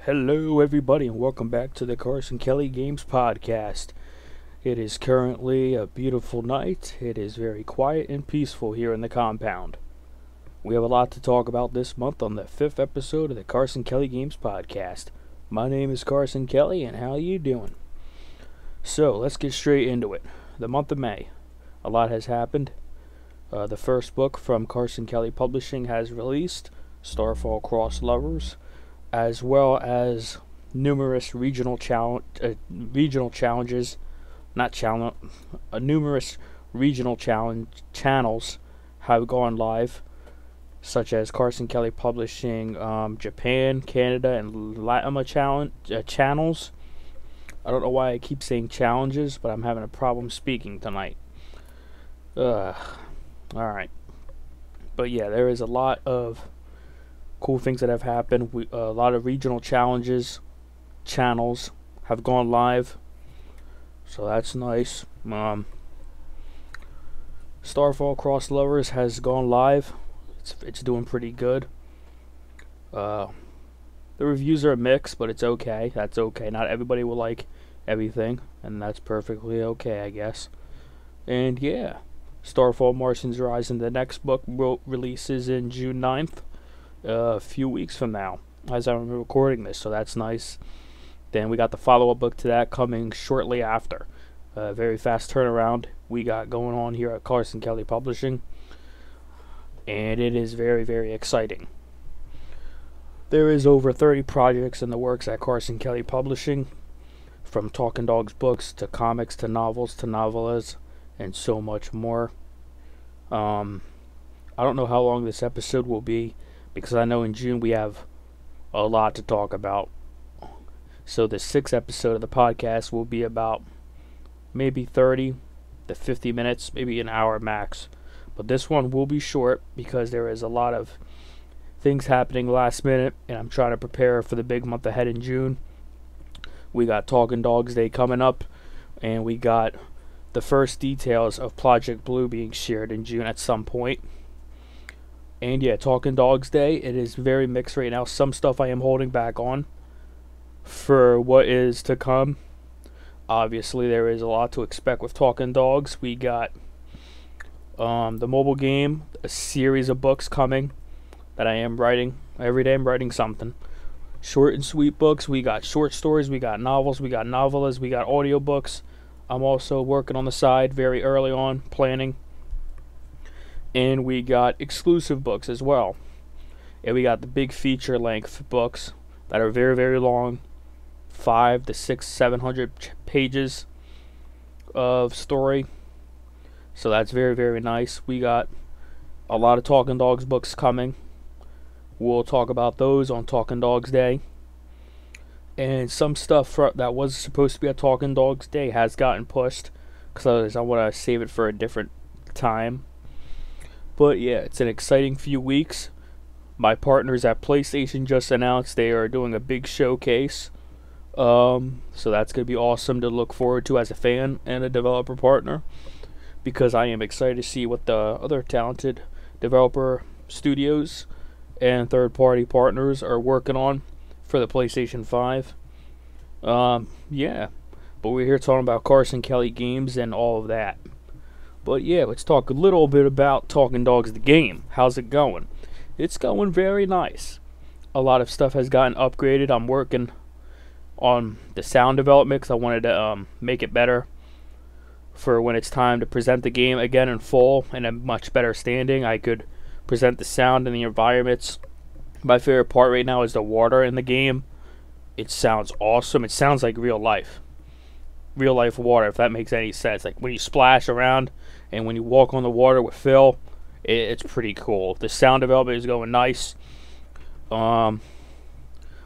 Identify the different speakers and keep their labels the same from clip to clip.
Speaker 1: Hello everybody and welcome back to the Carson Kelly Games podcast. It is currently a beautiful night. It is very quiet and peaceful here in the compound. We have a lot to talk about this month on the 5th episode of the Carson Kelly Games podcast. My name is Carson Kelly and how are you doing? So let's get straight into it. The month of May. A lot has happened. The first book from Carson Kelly Publishing has released, Starfall Cross Lovers, as well as numerous numerous regional channels have gone live, such as Carson Kelly Publishing Japan, Canada, and Latin channels. I don't know why I keep saying challenges, but I'm having a problem speaking tonight. Alright. But yeah, there is a lot of cool things that have happened. A lot of regional channels have gone live, so that's nice. Starfall Cross Lovers has gone live. It's doing pretty good. The reviews are mixed, but it's okay. That's okay. Not everybody will like everything, and that's perfectly okay, I guess. And yeah, Starfall Martians Rising, the next book releases in June 9th. A few weeks from now, as I'm recording this, so that's nice. Then we got the follow-up book to that coming shortly after. Very fast turnaround we got going on here at Carson Kelly Publishing, and it is very, very exciting. There is over 30 projects in the works at Carson Kelly Publishing, from Talking Dogs books to comics to novels to novellas and so much more. I don't know how long this episode will be, because I know in June we have a lot to talk about. So the 6th episode of the podcast will be about maybe 30 to 50 minutes, maybe an hour max. But this one will be short because there is a lot of things happening last minute, and I'm trying to prepare for the big month ahead in June. We got Talking Dogs Day coming up, and we got the first details of Project Blue being shared in June at some point. And yeah, Talking Dogs Day, it is very mixed right now. Some stuff I am holding back on for what is to come. Obviously, there is a lot to expect with Talking Dogs. We got the mobile game, a series of books coming that I am writing. Every day I'm writing something. Short and sweet books. We got short stories, we got novels, we got novellas, we got audiobooks. I'm also working on the side very early on, planning. And we got exclusive books as well. And we got the big feature length books that are very, very long. 500 to 700 pages of story. So that's very, very nice. We got a lot of Talking Dogs books coming. We'll talk about those on Talking Dogs Day. And some stuff that was supposed to be a Talking Dogs Day has gotten pushed, because I want to save it for a different time. But yeah, it's an exciting few weeks. My partners at PlayStation just announced they are doing a big showcase. So that's going to be awesome to look forward to as a fan and a developer partner, because I am excited to see what the other talented developer studios and third-party partners are working on for the PlayStation 5. Yeah, but we're here talking about Carson Kelly Games and all of that. But yeah, let's talk a little bit about Talking Dogs the game. How's it going? It's going very nice. A lot of stuff has gotten upgraded. I'm working on the sound development because I wanted to make it better for when it's time to present the game again in full and a much better standing. I could present the sound and the environments. My favorite part right now is the water in the game. It sounds awesome. It sounds like real life. Real life water, if that makes any sense. Like when you splash around and when you walk on the water with Phil, it's pretty cool. The sound development is going nice. A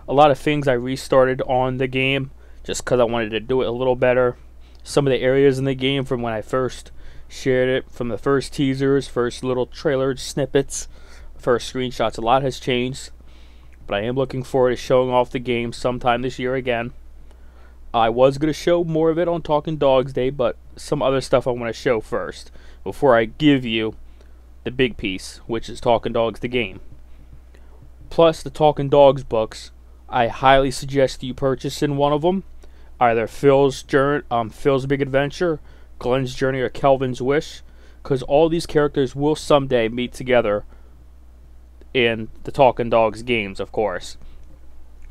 Speaker 1: lot of things I restarted on the game just because I wanted to do it a little better. Some of the areas in the game from when I first shared it, from the first teasers, first little trailer snippets, first screenshots, a lot has changed. But I am looking forward to showing off the game sometime this year again. I was going to show more of it on Talking Dogs Day, but some other stuff I want to show first before I give you the big piece, which is Talking Dogs the game. Plus, the Talking Dogs books I highly suggest you purchase in one of them, either Phil's Big Adventure, Glenn's Journey, or Kelvin's Wish, because all these characters will someday meet together in the Talking Dogs games, of course.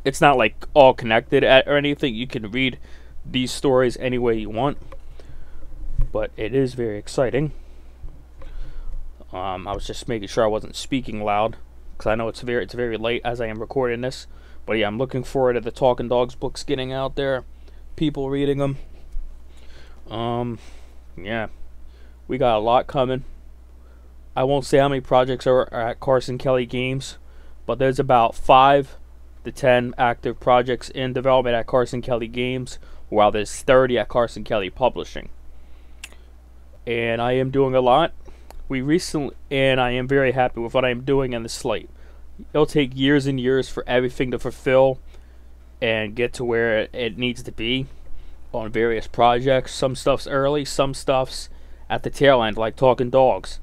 Speaker 1: It's not like all connected or anything. You can read these stories any way you want, but it is very exciting. I was just making sure I wasn't speaking loud, because I know it's very late as I am recording this. But yeah, I'm looking forward to the Talking Dogs books getting out there, people reading them. Yeah, we got a lot coming. I won't say how many projects are at Carson Kelly Games, but there's about 5 to 10 active projects in development at Carson Kelly Games, while there's 30 at Carson Kelly Publishing. And I am doing a lot. And I am very happy with what I am doing in the slate. It'll take years and years for everything to fulfill and get to where it needs to be on various projects. Some stuff's early, some stuff's at the tail end, like Talking Dogs.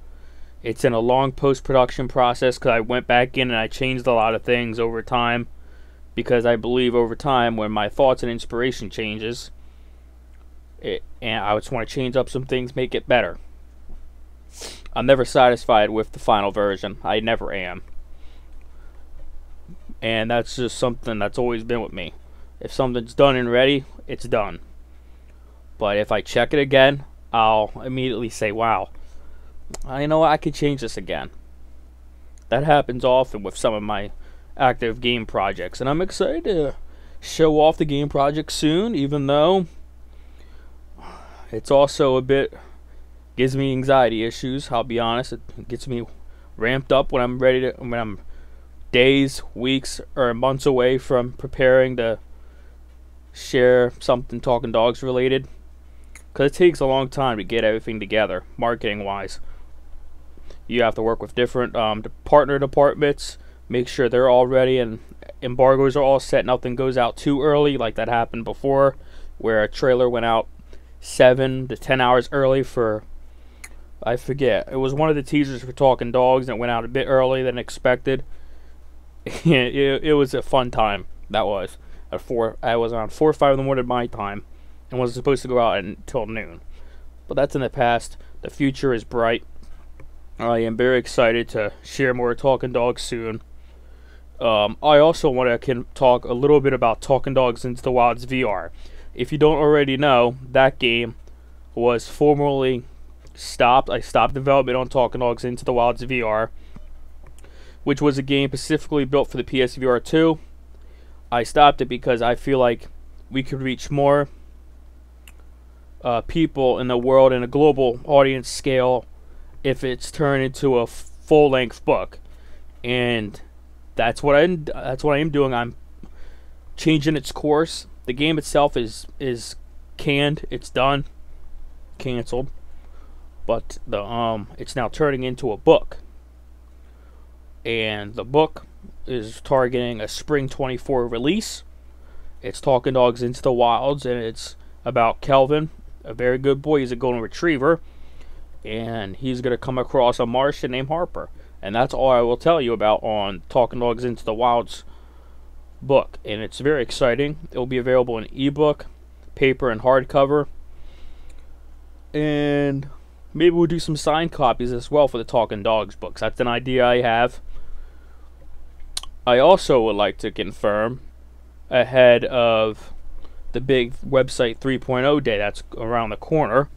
Speaker 1: It's in a long post-production process, because I went back in and I changed a lot of things over time, because I believe over time, when my thoughts and inspiration changes, and I just want to change up some things, make it better. I'm never satisfied with the final version. I never am. And that's just something that's always been with me. If something's done and ready, it's done. But if I check it again, I'll immediately say, wow, I know I could change this again. That happens often with some of my active game projects. And I'm excited to show off the game project soon, even though it's also gives me anxiety issues. I'll be honest, it gets me ramped up when I'm days, weeks, or months away from preparing to share something Talking Dogs related, because it takes a long time to get everything together, marketing wise. You have to work with different partner departments, make sure they're all ready and embargoes are all set, nothing goes out too early, like that happened before, where a trailer went out 7 to 10 hours early for, I forget, it was one of the teasers for Talking Dogs, and it went out a bit early than expected. It was a fun time. That was I was on 4 or 5 in the morning my time, and wasn't supposed to go out until noon. But that's in the past. The future is bright. I am very excited to share more Talking Dogs soon. I also want to talk a little bit about Talking Dogs Into the Wilds VR. If you don't already know, that game was formally stopped. I stopped development on Talking Dogs Into the Wilds VR, which was a game specifically built for the PSVR 2. I stopped it because I feel like we could reach more people in the world in a global audience scale if it's turned into a full-length book. And that's what I am doing. I'm changing its course. The game itself is canned. It's done. Canceled. But it's now turning into a book. And the book is targeting a spring 24 release. It's Talking Dogs Into the Wilds, and it's about Kelvin, a very good boy. He's a golden retriever, and he's going to come across a Martian named Harper. And that's all I will tell you about on Talking Dogs Into the Wilds book. And it's very exciting. It will be available in ebook, paper, and hardcover. And maybe we'll do some signed copies as well for the Talking Dogs books. That's an idea I have. I also would like to confirm, ahead of the big website 3.0 day that's around the corner,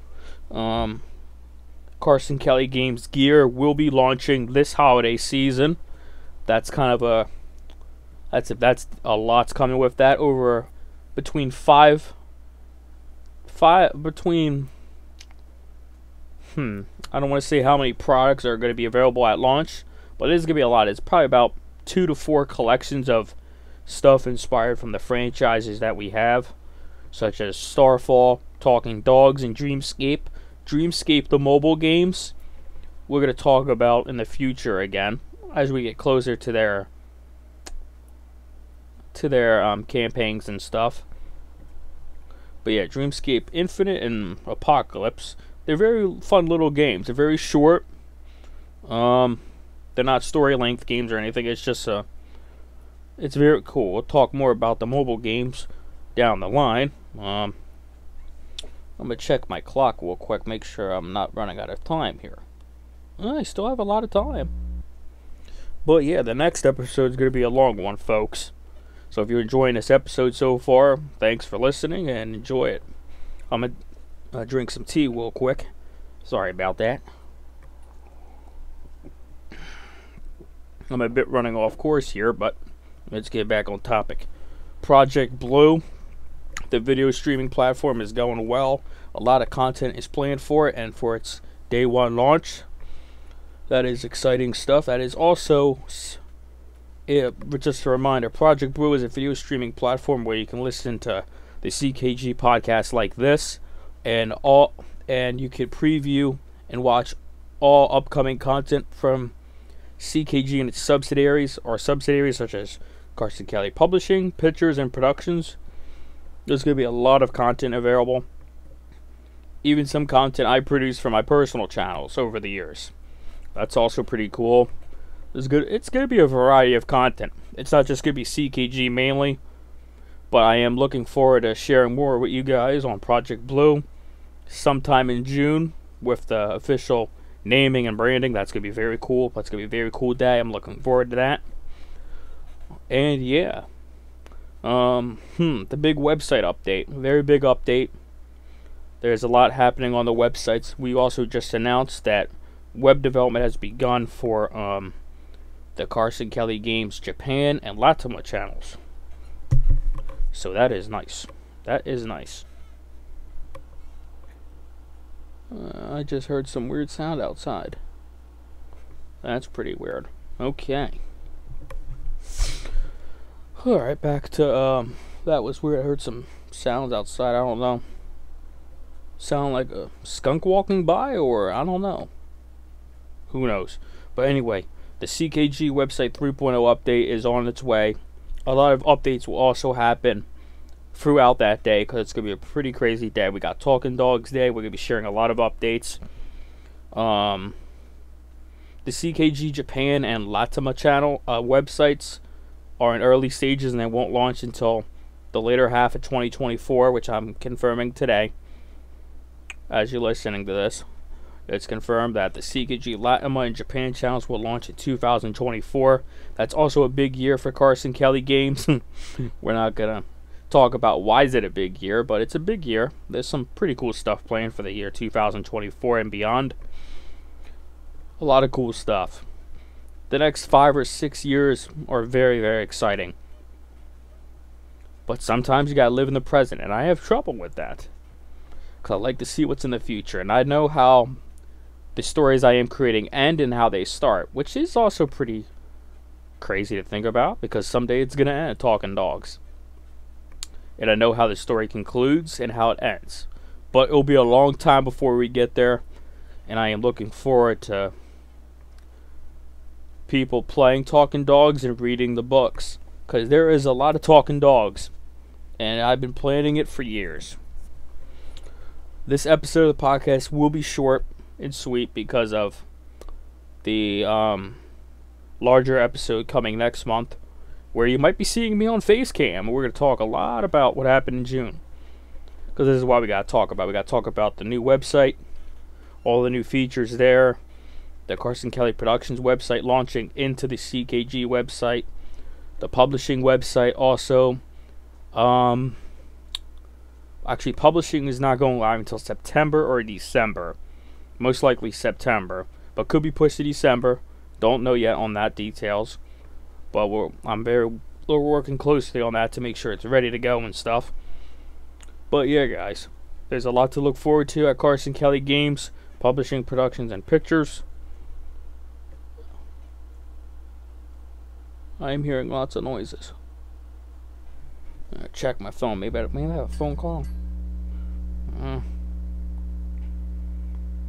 Speaker 1: Carson Kelly Games gear will be launching this holiday season. That's kind of that's a lot's coming with that. Over between five between I don't want to say how many products are going to be available at launch, but it is going to be a lot. It's probably about 2 to 4 collections of stuff inspired from the franchises that we have, such as Starfall, Talking Dogs, and Dreamscape. Dreamscape, the mobile games, we're going to talk about in the future again as we get closer to their campaigns and stuff. But yeah, Dreamscape Infinite and Apocalypse, they're very fun little games. They're very short. They're not story length games or anything. It's just it's very cool. We'll talk more about the mobile games down the line. I'm gonna check my clock real quick, make sure I'm not running out of time here. I still have a lot of time. But yeah, the next episode is gonna be a long one, folks. So if you're enjoying this episode so far, thanks for listening and enjoy it. I'm gonna drink some tea real quick. Sorry about that. I'm a bit running off course here, but let's get back on topic. Project Blue, the video streaming platform, is going well. A lot of content is planned for it and for its day one launch. That is exciting stuff. That is also, just a reminder, Project Blue is a video streaming platform where you can listen to the CKG podcast like this, and you can preview and watch all upcoming content from CKG and its subsidiaries, or subsidiaries such as Carson Kelly Publishing, Pictures, and Productions. There's going to be a lot of content available. Even some content I produced for my personal channels over the years. That's also pretty cool. It's going to be a variety of content. It's not just going to be CKG mainly, but I am looking forward to sharing more with you guys on Project Blue sometime in June with the official naming and branding. That's going to be very cool. That's going to be a very cool day. I'm looking forward to that. And yeah. The big website update. Very big update. There's a lot happening on the websites. We also just announced that web development has begun for the Carson Kelly Games Japan and Latima channels. So that is nice. That is nice. I just heard some weird sound outside. That's pretty weird. Okay. Alright, back to, that was weird. I heard some sounds outside. I don't know. Sound like a skunk walking by, or I don't know. Who knows? But anyway, the CKG website 3.0 update is on its way. A lot of updates will also happen throughout that day, because it's going to be a pretty crazy day. We got Talking Dogs Day. We're going to be sharing a lot of updates. The CKG Japan and Latima channel websites are in early stages, and they won't launch until the later half of 2024, which I'm confirming today. As you're listening to this, it's confirmed that the CKG Latima and Japan channels will launch in 2024. That's also a big year for Carson Kelly Games. We're not going to talk about why is it a big year, but it's a big year. There's some pretty cool stuff planned for the year 2024 and beyond. A lot of cool stuff. The next 5 or 6 years are very, very exciting. But sometimes you gotta live in the present, and I have trouble with that. Because I like to see what's in the future, and I know how the stories I am creating end and how they start, which is also pretty crazy to think about, because someday it's gonna end, Talking Dogs. And I know how the story concludes and how it ends. But it'll be a long time before we get there, and I am looking forward to people playing Talking Dogs and reading the books, because there is a lot of Talking Dogs, and I've been planning it for years. This episode of the podcast will be short and sweet because of the larger episode coming next month, where you might be seeing me on Facecam. We're going to talk a lot about what happened in June, because this is what we got to talk about. We got to talk about the new website, all the new features there, the Carson Kelly Productions website launching into the CKG website, the publishing website also. Actually, publishing is not going live until September or December. Most likely September, but could be pushed to December. Don't know yet on that details, but we're working closely on that to make sure it's ready to go and stuff. But yeah, guys, there's a lot to look forward to at Carson Kelly Games, Publishing, Productions, and Pictures. I am hearing lots of noises. Check my phone. Maybe I have a phone call.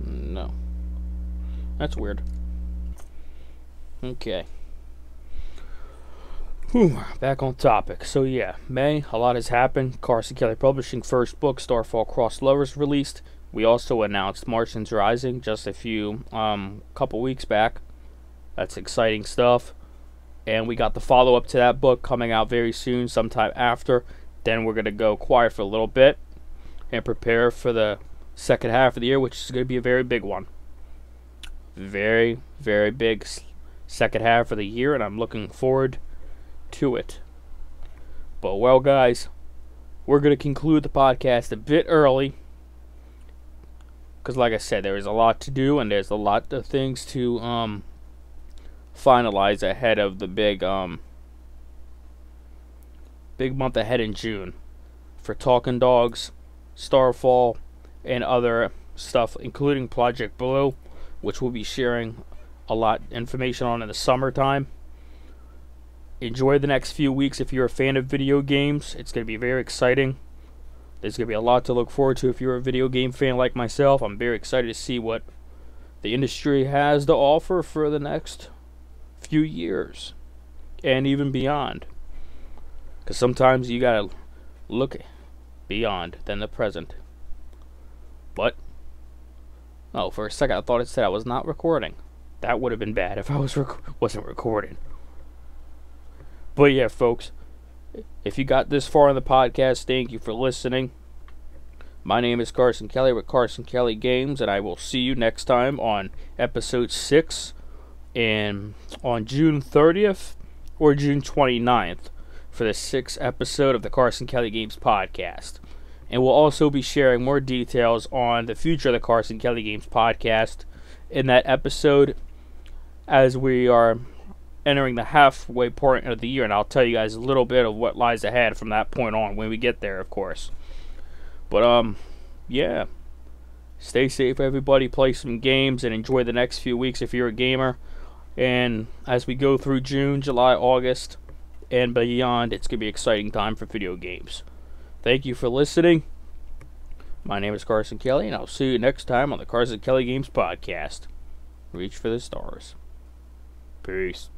Speaker 1: No. That's weird. Okay. Back on topic. So yeah, May, a lot has happened. Carson Kelly Publishing first book, Starfall Cross Lovers, released. We also announced Martians Rising just a couple weeks back. That's exciting stuff. And we got the follow-up to that book coming out very soon, sometime after. Then we're going to go quiet for a little bit and prepare for the second half of the year, which is going to be a very big one. Very, very big second half of the year, and I'm looking forward to it. But, well, guys, we're going to conclude the podcast a bit early. Because, like I said, there is a lot to do, and there's a lot of things to finalize ahead of the big month ahead in June for Talking Dogs, Starfall, and other stuff, including Project Blue, which we'll be sharing a lot of information on in the summertime. Enjoy the next few weeks if you're a fan of video games. It's going to be very exciting. There's going to be a lot to look forward to if you're a video game fan like myself. I'm very excited to see what the industry has to offer for the next few years and even beyond. Because sometimes you got to look beyond than the present. But, oh, for a second I thought it said I was not recording. That would have been bad if I wasn't recording. But yeah, folks, if you got this far in the podcast, thank you for listening. My name is Carson Kelly with Carson Kelly Games, and I will see you next time on episode 6 and on June 30th or June 29th for the 6th episode of the Carson Kelly Games podcast. And we'll also be sharing more details on the future of the Carson Kelly Games podcast in that episode as we are entering the halfway point of the year, and I'll tell you guys a little bit of what lies ahead from that point on when we get there, of course. But yeah, stay safe, everybody. Play some games and enjoy the next few weeks if you're a gamer. And as we go through June, July, August, and beyond, it's gonna be an exciting time for video games. Thank you for listening. My name is Carson Kelly, and I'll see you next time on the Carson Kelly Games podcast. Reach for the stars. Peace.